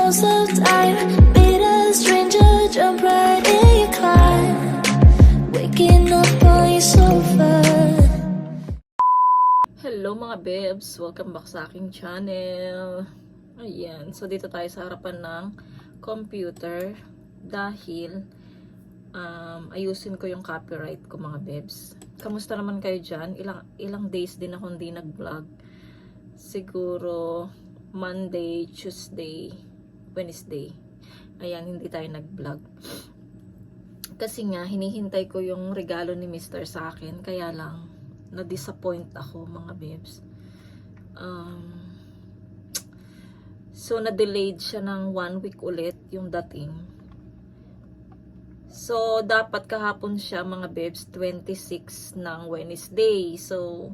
house of time. Meet a stranger, jump right in your car. Waking up on your sofa. Hello mga bebs! Welcome back sa aking channel. Ayan, so dito tayo sa harapan ng computer dahil ayusin ko yung copyright ko mga bebs. Kamusta naman kayo dyan? Ilang days din ako hindi nag-vlog. Siguro Monday, Tuesday, Wednesday. Ayan, hindi tayo nag-vlog. Kasi nga, hinihintay ko yung regalo ni Mr. sa akin. Kaya lang, na-disappoint ako mga bebs. So, na-delayed siya ng 1 week ulit yung dating. So, dapat kahapon siya mga bebs, 26 ng Wednesday. So,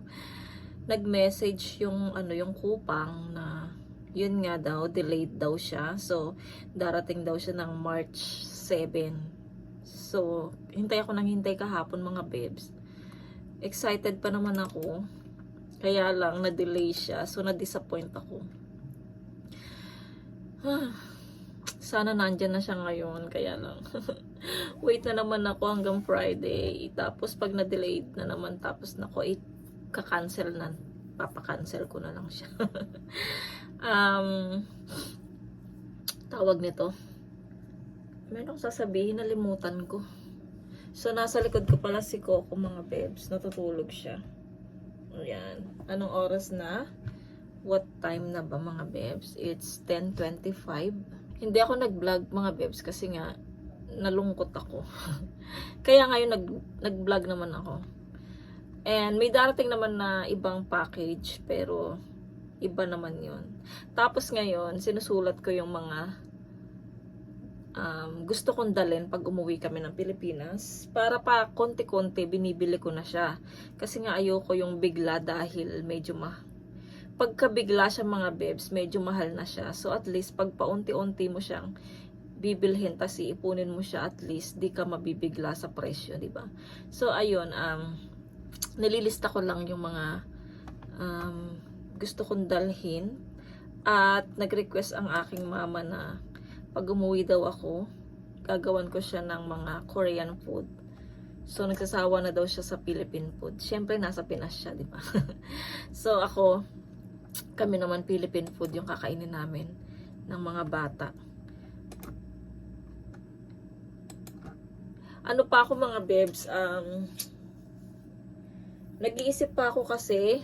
nag-message yung yung kupang na yun nga daw, delayed daw siya. So, darating daw siya ng March 7. So, hintay ako ng hintay kahapon mga bebs. Excited pa naman ako. Kaya lang, na-delay siya. So, na-disappoint ako. Sana nandyan na siya ngayon. Kaya lang. Wait na naman ako hanggang Friday. Tapos, pag na-delayed na naman, tapos nako, kakancel na. Papakancel ko na lang siya. Tawag nito. Meron sasabihin, nalimutan ko. So, nasa likod ko pala si Coco mga bebs. Natutulog siya. Ayan. Anong oras na? What time na ba mga bebs? It's 10:25. Hindi ako nag-vlog mga bebs kasi nga nalungkot ako. Kaya ngayon nag-vlog naman ako. And may darating naman na ibang package pero iba naman yun. Tapos ngayon, sinusulat ko yung mga gusto kong dalhin pag umuwi kami ng Pilipinas. Para pa konti-konti binibili ko na siya. Kasi nga ayoko yung bigla dahil medyo pagkabigla siya mga bebs, medyo mahal na siya. So at least pag paunti-unti mo siyang bibilhin tas iipunin mo siya, at least di ka mabibigla sa presyo, di ba? So ayun, nililista ko lang yung mga gusto kong dalhin at nag-request ang aking mama na pag umuwi daw ako, gagawan ko siya ng mga Korean food. So, nagsasawa na daw siya sa Philippine food. Siyempre, nasa Pinas siya, di ba? So, kami naman Philippine food yung kakainin namin ng mga bata. Ano pa ako mga bebs? Nag-iisip pa ako kasi,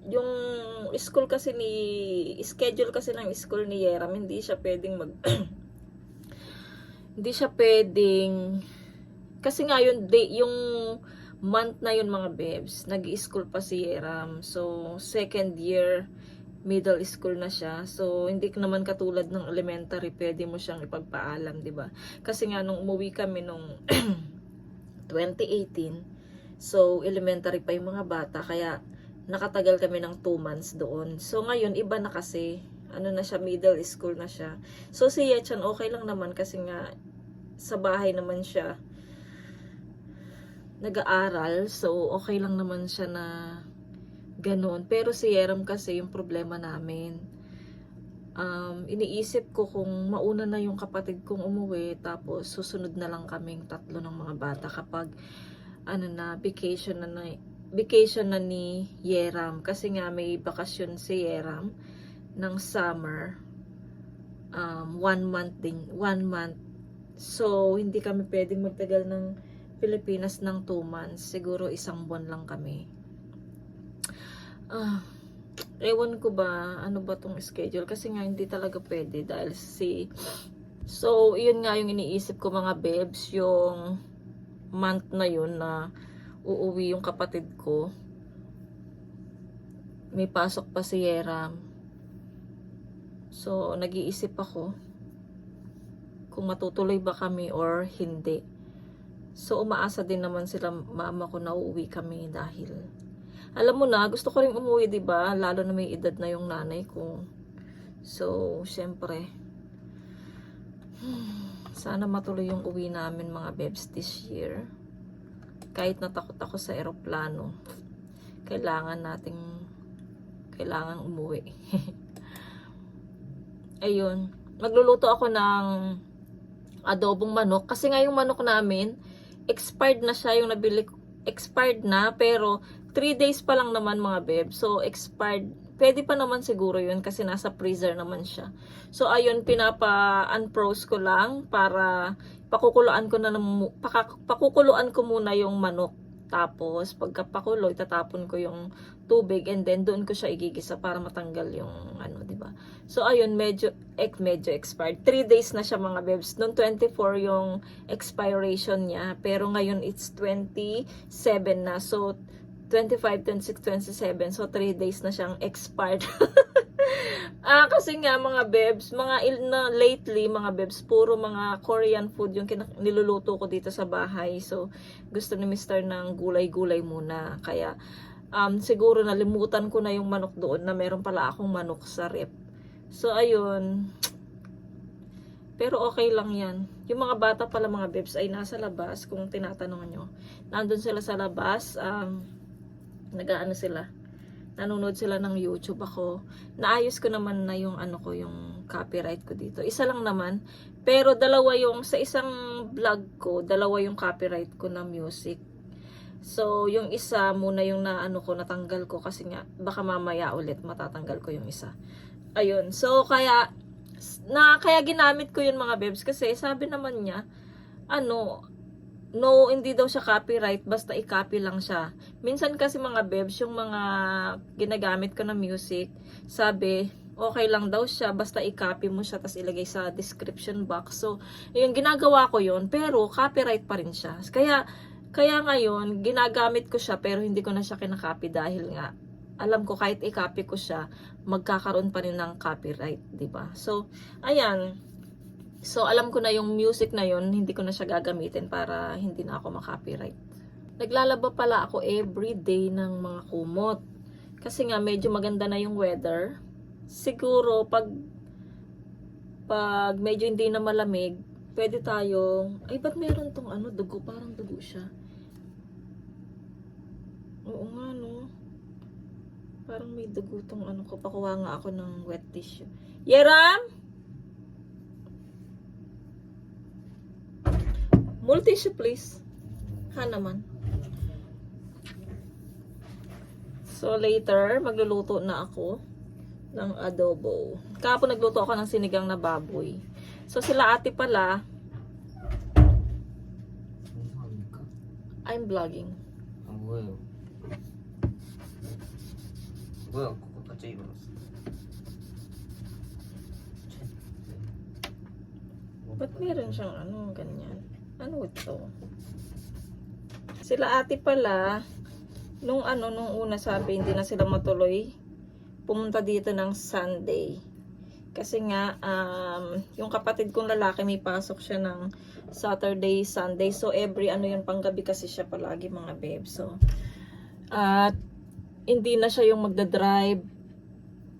yung schedule kasi ng school ni Yeram, hindi siya pwedeng hindi siya pwedeng, kasi nga yung month na yun mga bebs, nag-i-school pa si Yeram. So, second year, middle school na siya. So, hindi naman katulad ng elementary, pwede mo siyang ipagpaalam, di ba? Kasi nga, nung umuwi kami nung 2018, so, elementary pa yung mga bata, kaya nakatagal kami ng 2 months doon. So, ngayon, iba na kasi, na siya, middle school na siya. So, si Yechan, okay lang naman kasi nga, sa bahay naman siya nag-aaral. So, okay lang naman siya na ganun. Pero si Yeram kasi, yung problema namin, iniisip ko kung mauna na yung kapatid kong umuwi, tapos susunod na lang kaming tatlo ng mga bata kapag, vacation na ni Yeram. Kasi nga, may bakasyon si Yeram ng summer, 1 month din, 1 month. So, hindi kami pwedeng magtagal ng Pilipinas ng 2 months. Siguro 1 buwan lang kami. Ewan ko ba, ano ba tong schedule? Kasi nga, hindi talaga pwede dahil so, yun nga yung iniisip ko mga bebs, yung month na yun na uuwi yung kapatid ko. May pasok pa si Yeram. So, nag-iisip ako kung matutuloy ba kami or hindi. So, umaasa din naman sila mama ko na uuwi kami dahil alam mo na, gusto ko rin umuwi, diba? Lalo na may edad na yung nanay ko. So, syempre, sana matuloy yung uwi namin mga bebs this year. Kahit natakot ako sa eroplano, kailangan umuwi. Ayun. magluluto ako ng adobong manok. Kasi nga yung manok namin, expired na siya. Yung nabili ko, expired na. Pero 3 days pa lang naman mga beb. So, expired. Pwede pa naman siguro yun kasi nasa freezer naman siya. So, ayun, pinapa-unfroze ko lang para pakukuluan ko muna yung manok. Tapos, pagkapakulo, itatapon ko yung tubig and then doon ko siya igigisa para matanggal yung ano, di ba? So, ayun, medyo expired. 3 days na siya mga bebs. Noong 24 yung expiration niya. Pero ngayon, it's 27 na. So, 25, 26, 27. So, 3 days na siyang expired. Kasi nga mga bebs, lately mga bebs, puro mga Korean food yung niluluto ko dito sa bahay. So, gusto ni Mr. ng gulay-gulay muna. Kaya, siguro nalimutan ko na yung manok doon na meron pala akong manok sa rep. So, ayun. Pero okay lang yan. Yung mga bata pala mga bebs ay nasa labas, kung tinatanong nyo. Nandun sila sa labas, nag-aano sila, nanonood sila ng YouTube. Ako, naayos ko naman na yung yung copyright ko dito. Isa lang naman, pero dalawa yung, sa isang vlog ko, dalawa yung copyright ko na music. So, yung isa muna yung natanggal ko kasi nga, baka mamaya ulit matatanggal ko yung isa. Ayun, so kaya ginamit ko yun mga bebs kasi sabi naman niya, no, hindi daw siya copyright, basta i-copy lang siya. Minsan kasi mga bebs, yung mga ginagamit ko na music, sabi, okay lang daw siya, basta i-copy mo siya, tapos ilagay sa description box. So, yung ginagawa ko yun, pero copyright pa rin siya. Kaya ngayon, ginagamit ko siya, pero hindi ko na siya kinakopy dahil nga, alam ko kahit i-copy ko siya, magkakaroon pa rin ng copyright, diba? So, ayan. So, alam ko na yung music na yun, hindi ko na siya gagamitin para hindi na ako makopyright. Naglalaba pala ako everyday ng mga kumot. Kasi nga, medyo maganda na yung weather. Siguro, pag medyo hindi na malamig, pwede tayong, ay, ba't meron tong dugo? Parang dugo siya. Oo nga, no? Parang may dugo tong ko. Pakuha nga ako ng wet tissue. Yeram! Multi-tissue please. Ha naman. So later, magluluto na ako ng adobo. Kahapon nagluto ako ng sinigang na baboy. So sila ate pala, I'm vlogging. 뭐예요? 뭐야? 그거 갑자기 일어났어. Ba't meron siyang ganyan? Ano ito? Sila ate pala, nung una sabi, hindi na sila matuloy pumunta dito ng Sunday. Kasi nga, yung kapatid kong lalaki may pasok siya ng Saturday, Sunday. So, every yun, panggabi kasi siya palagi mga babe. So, at hindi na siya yung magdadrive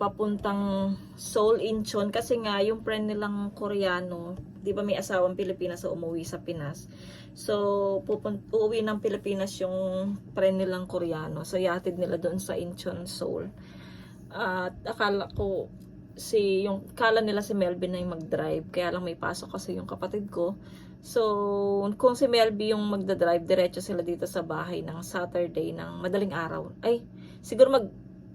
papuntang Seoul, Incheon. Kasi nga, yung friend nilang Koreano, di ba may asawang Pilipinas, so umuwi sa Pinas. So, uuwi ng Pilipinas yung friend nilang Koreano. So, yatid nila doon sa Incheon, Seoul. At akala nila si Melvin na yung mag-drive. Kaya lang may pasok kasi yung kapatid ko. So, kung si Melvin yung magdadrive, diretso sila dito sa bahay ng Saturday ng madaling araw. Ay, siguro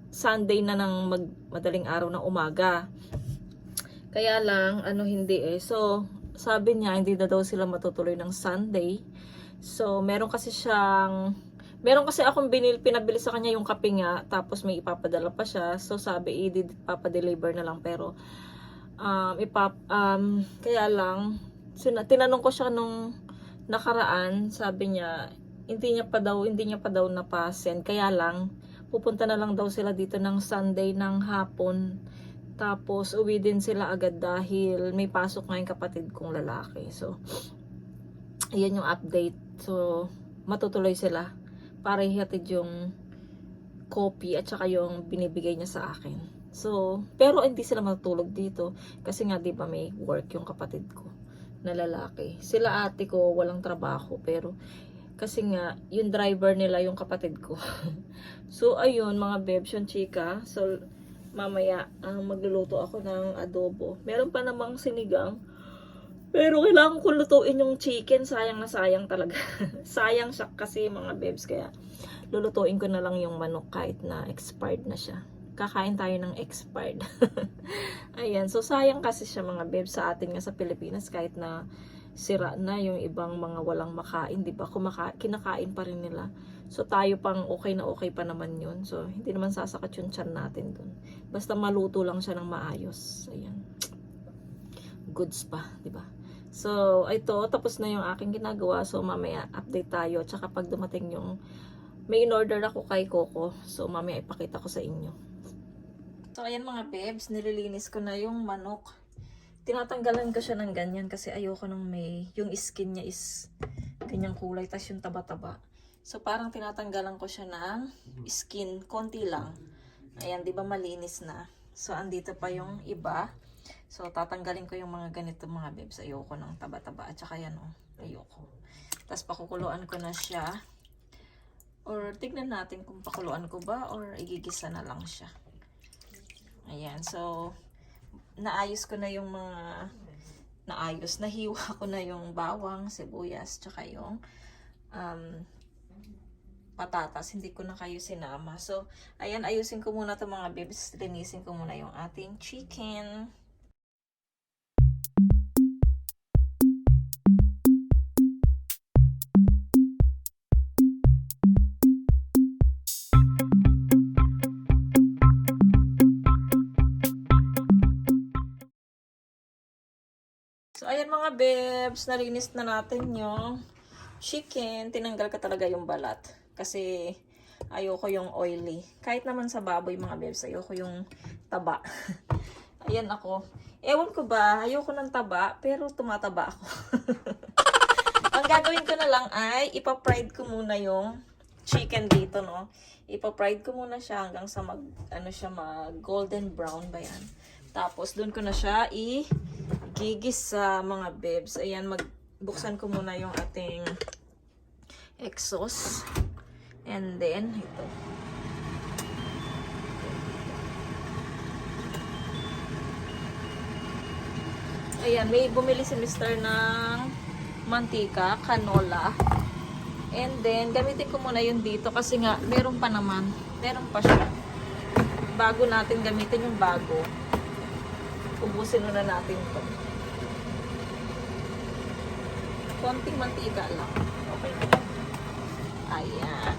Sunday na ng madaling araw ng umaga. Kaya lang, hindi eh. So, sabi niya, hindi na daw sila matutuloy ng Sunday. So, meron kasi akong pinabili sa kanya yung kape nga, tapos may ipapadala pa siya. So, sabi, ipapadeliver na lang. Pero, kaya lang, tinanong ko siya nung nakaraan, sabi niya, hindi niya pa daw napasend. Kaya lang, pupunta na lang daw sila dito ng Sunday ng hapon. Tapos, uwi din sila agad dahil may pasok nga yung kapatid kong lalaki. So, ayan yung update. So, matutuloy sila para ihatid yung copy at saka yung binibigay niya sa akin. So, pero hindi sila matutulog dito. Kasi nga, di ba may work yung kapatid ko na lalaki. Sila ate ko, walang trabaho. Pero, kasi nga, yung driver nila yung kapatid ko. So, ayun, mga bebs, yung chika. So, mamaya magluluto ako ng adobo. Meron pa namang sinigang. Pero kailangan ko lutuin yung chicken. Sayang na sayang talaga. Sayang siya kasi mga bebs. Kaya lulutuin ko na lang yung manok kahit na expired na siya. Kakain tayo ng expired. Ayan. So sayang kasi siya mga bebs sa atin nga sa Pilipinas. Kahit na sira na yung ibang mga walang makain, di ba? Kinakain pa rin nila. So tayo pang okay na okay pa naman yun. So hindi naman sasakat yung tiyan natin dun. Basta maluto lang siya ng maayos. Ayan. Goods pa, di ba? So ito, tapos na yung aking ginagawa. So mamaya update tayo. Tsaka pag dumating yung may in-order ako kay Coco. So mamaya ipakita ko sa inyo. So ayan mga bebs, nililinis ko na yung manok. Tinatanggalan ko siya ng ganyan kasi ayoko nang yung skin niya is ganyang kulay, tas yung taba-taba. So parang tinatanggalan ko siya ng skin, konti lang. Ayan, di ba malinis na? So andito pa yung iba. So tatanggalin ko yung mga ganito mga bebs. Ayoko ng taba-taba at saka yan ayoko. Tas pakukuluan ko na siya. Or tignan natin kung pakuluan ko ba or igigisa na lang siya. Ayan, so naayos ko na yung mga nahiwa ko na yung bawang, sibuyas, tsaka yung patatas. Hindi ko na kayo sinama. So, ayan, ayusin ko muna ito mga bebs. Linisin ko muna yung ating chicken. So, ayan mga bebs, nalinis na natin yung chicken. Tinanggal ka talaga yung balat. Kasi, ayoko yung oily. Kahit naman sa baboy mga bebs, ayoko yung taba. Ayan ako. Ewan ko ba, ayoko ng taba, pero tumataba ako. Ang gagawin ko na lang ay, ipa-fried ko muna yung chicken dito, no? Ipa-fried ko muna siya hanggang sa mag golden brown ba yan. Tapos, doon ko na siya gigis sa mga bebs. Ayan, buksan ko muna yung ating exhaust. And then, ito. Ayan, may bumili si Mr. ng mantika, canola. And then, gamitin ko muna yung dito kasi nga, meron pa naman. Meron pa siya. Bago natin gamitin yung bago, ubusin na natin ito. Konting mantika lang. Okay na. Ayan.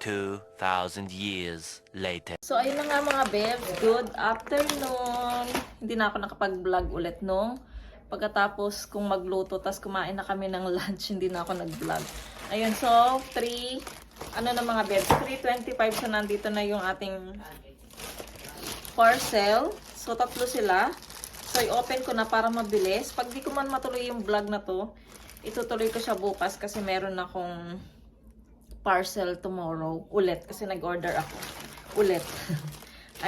$2,000 years later. So, ayun na nga mga bebs. Good afternoon. Hindi na ako nakapag-vlog ulit, no? Pagkatapos kung magluto, tas kumain na kami ng lunch, hindi na ako nag-vlog. Ayun, so, ano na mga bebs? 3:25 so nandito na yung ating parcel. So, 3 sila. So, i-open ko na para mabilis. Pag di ko man matuloy yung vlog na to, itutuloy ko siya bukas kasi meron akong parcel tomorrow ulit kasi nag-order ako ulit.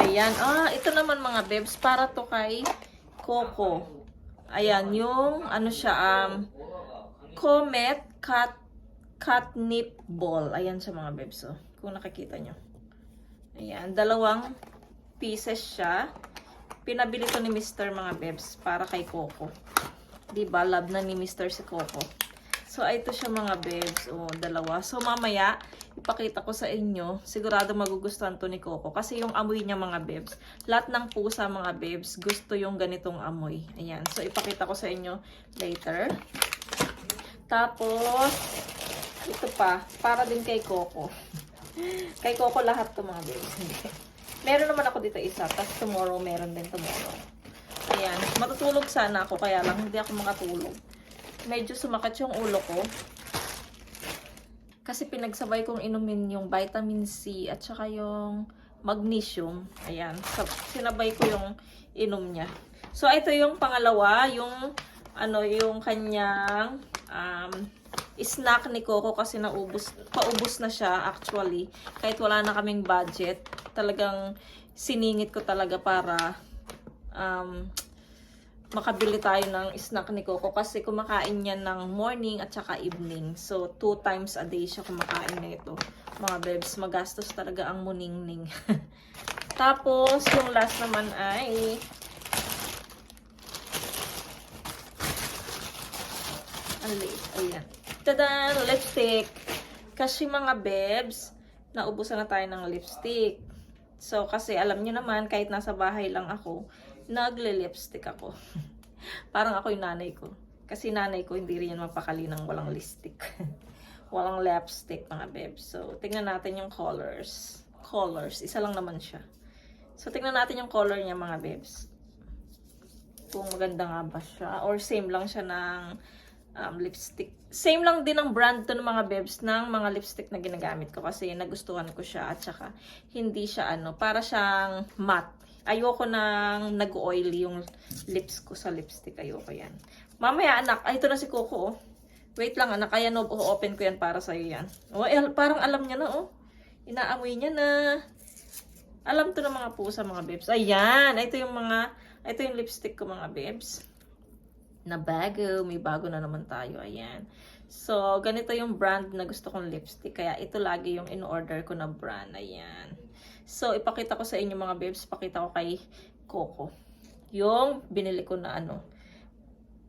Ayan, ito naman mga bebs para to kay Coco. Ayan, yung ano siya Comet catnip ball. Ayan siya mga bebs, kung nakikita nyo. Ayan, 2 pieces siya. Pinabili to ni Mr. mga bebs para kay Coco. Diba, love na ni Mr. si Coco. So, ito siya mga bebs. O, dalawa. So, mamaya, ipakita ko sa inyo. Sigurado magugustuhan to ni Coco. Kasi yung amoy niya mga bebs. Lahat ng pusa mga bebs, gusto yung ganitong amoy. Ayan. So, ipakita ko sa inyo later. Tapos, ito pa. Para din kay Coco. Kay Coco lahat to mga bebs. Meron naman ako dito isa. Tapos tomorrow, meron din tomorrow. Ayan. Matutulog sana ako. Kaya lang, hindi ako makatulog. Medyo sumakit yung ulo ko. Kasi pinagsabay kong inumin yung vitamin C at saka yung magnesium. Ayan. Sinabay ko yung inom niya. So, ito yung pangalawa. Yung, yung kanyang snack ni Coco kasi paubos na siya actually. Kahit wala na kaming budget. Talagang siningit ko talaga para makabili tayo ng snack ni Coco kasi kumakain niya ng morning at saka evening. So, 2 times a day siya kumakain nito. Mga bebs, magastos talaga ang muningning. Tapos, yung last naman ay ayan. Tada! Lipstick. Kasi mga bebs, naubusan na tayo ng lipstick. So, kasi alam niyo naman, kahit nasa bahay lang ako, nagle-lipstick ako. Parang ako yung nanay ko. Kasi nanay ko, hindi rin yan mapakali ng walang lipstick. Walang lipstick, mga bebs. So, tingnan natin yung colors. Isa lang naman siya. So, tingnan natin yung color niya, mga bebs. Kung maganda nga ba siya. Or same lang siya ng lipstick. Same lang din ang brand to ng mga bebs ng mga lipstick na ginagamit ko. Kasi nagustuhan ko siya. At saka, hindi siya para siyang matte. Ayoko nang nag-oily yung lips ko sa lipstick. Ayoko yan. Mamaya, anak. Ay, ito na si Coco, oh. Wait lang, anak. Ayan, open ko yan para sa'yo yan. Oh, parang alam niya na, oh. Inaamoy niya na. Alam to ng mga pusa, mga bebs. Ayan. Ito yung lipstick ko, mga bebs. Na bago. May bago na naman tayo. Ayan. So, ganito yung brand na gusto kong lipstick. Kaya ito lagi yung in-order ko na brand. Ayan. So, ipakita ko sa inyo mga bebs. Pakita ko kay Coco. Yung binili ko na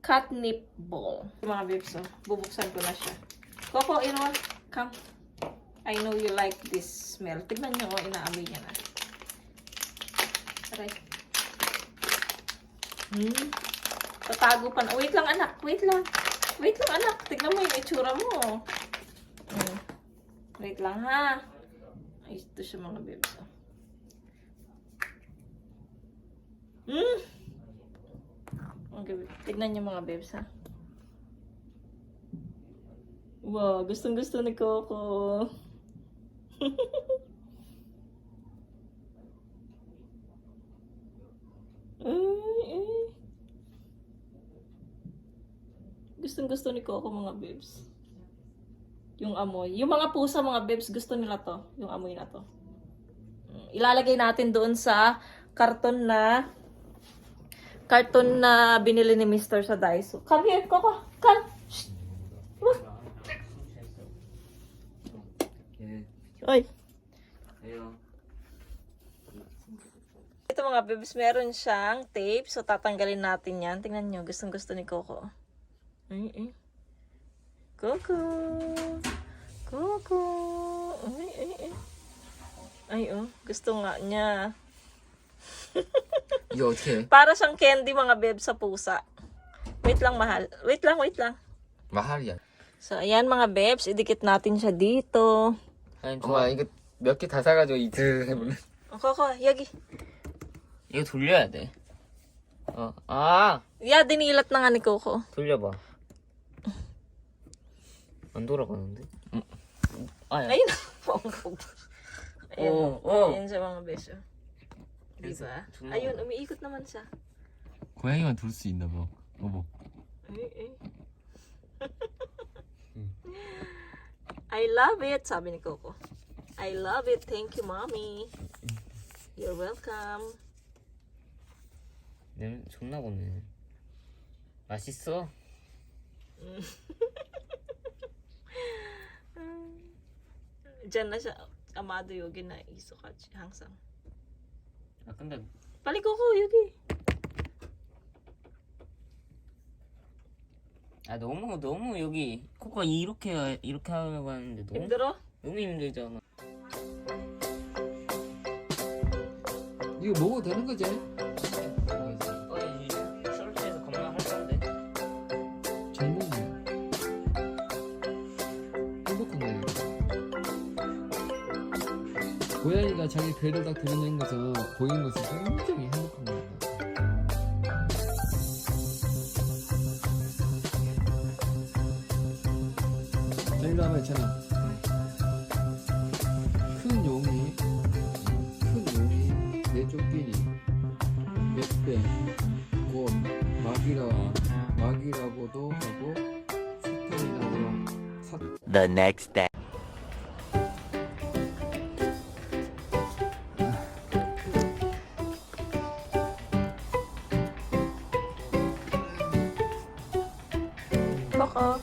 catnip ball. Mga bebs, bubuksan ko na siya. Coco, you know what? Come. I know you like this smell. Tignan nyo, inaamoy niya na. Aray. Tatago pa na. Wait lang, anak. Wait lang, anak. Tignan mo yung itsura mo. Wait lang, ha. Ay, ito siya mga bebs. Okay, tignan niyo mga bebs, ha. Wow, gustong-gusto ni Coco. Gustong-gusto ni Coco mga bebs. Yung amoy. Yung mga pusa, mga bebs, gusto nila to. Yung amoy na to. Ilalagay natin doon sa karton na binili ni Mr. sa Daiso. Come here, Coco. Come. Shh. Oy. Ito mga bebs, meron siyang tape. So, tatanggalin natin yan. Tingnan nyo. Gustong-gusto ni Coco. Coco. Coco. Ay, gusto nga niya. 이거 어떻게 해? Para siyang candy mga beb sa pusa. Wait lang, mahal. Wait lang. 마할이야. So, ayan mga bebs. Idikit natin siya dito. 엄마 이거 몇 개 다 사가지고 이틀 해볼래? Coco, yagi. 이거 돌려야 돼. Dinilat na nga ni Coco. 돌려봐. 안 돌아가는데? Ayun. Ayun. Oo. Ayun siya mga bebs. Diba? Ayun, umiikot naman siya. 고양이만 돌 수 있나 봐. 어머. I love it, sabi ni Coco. I love it. Thank you, mommy. You're welcome. 냄새 존나 고네. 맛있어? Diyan na siya. Amado yogi na isukachi hangsang. 근데 Balik ko, Yugi. 아 너무 여기 코가 이렇게 하려고 하는데 너무 힘들어? 너무 힘들잖아. 이거 먹어도 되는 거지? 썰지에서 겁나 할 건데. 잘 먹네. 행복한 거야. 고양이가 자기 배를 딱 드러낸 것은 보이는 것은 굉장히 행복한 겁니다. 자, 일로 와봐, 있잖아. 큰 용이 내 쫓기니 몇배 곧 막이라고도 하고 사탄이라고 The next day. 먹어.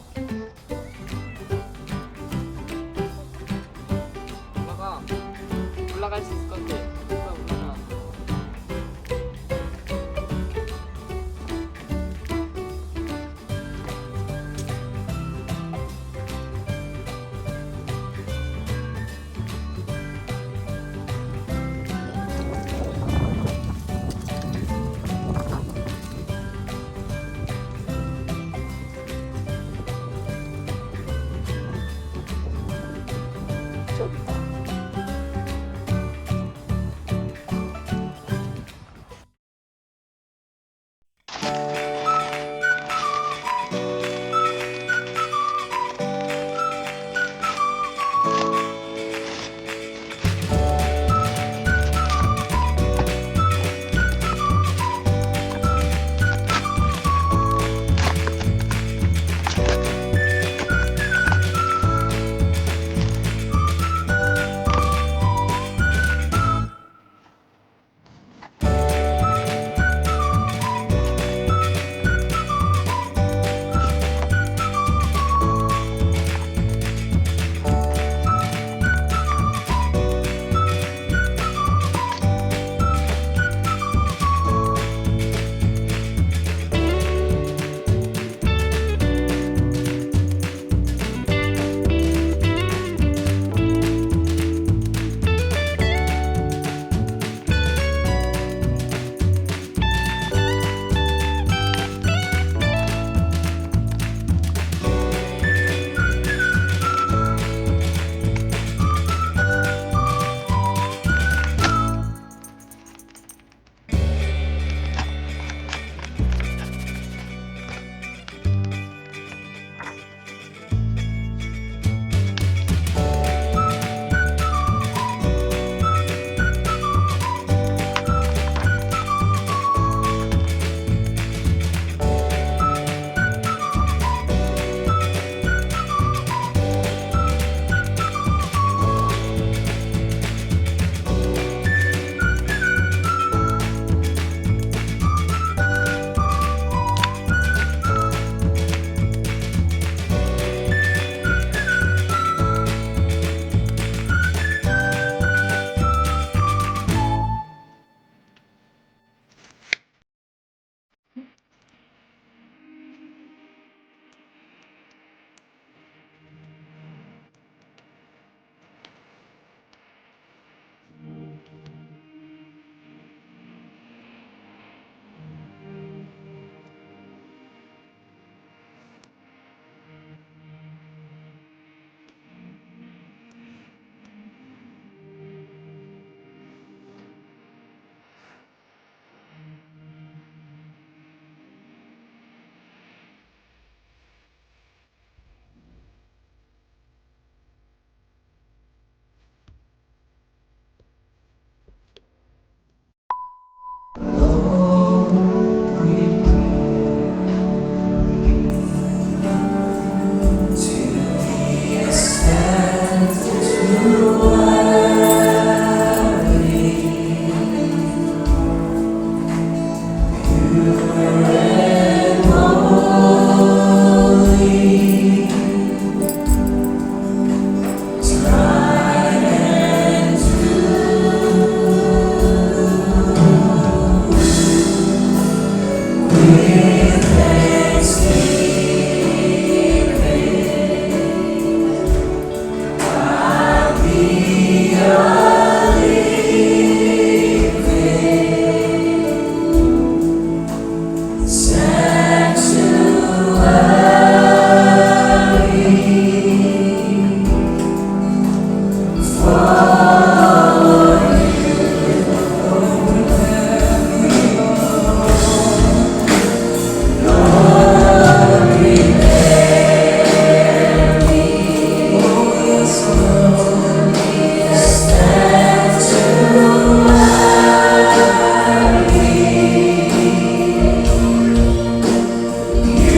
올라갈 수 있을 것 같아. 올라가. 좋다.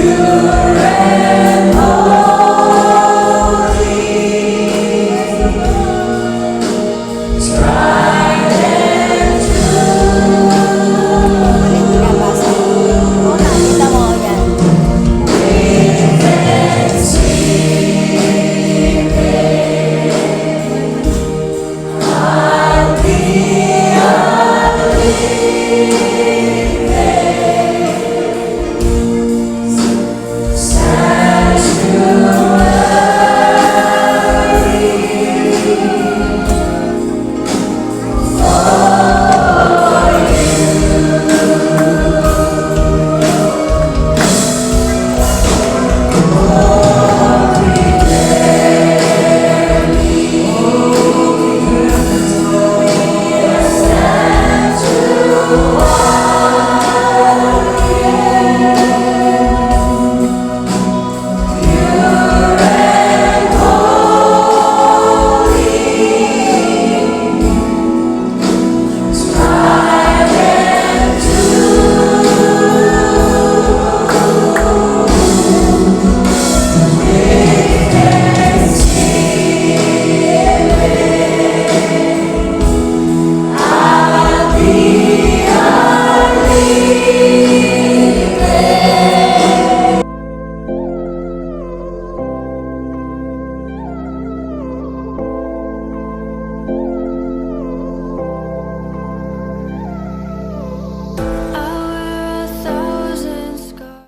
you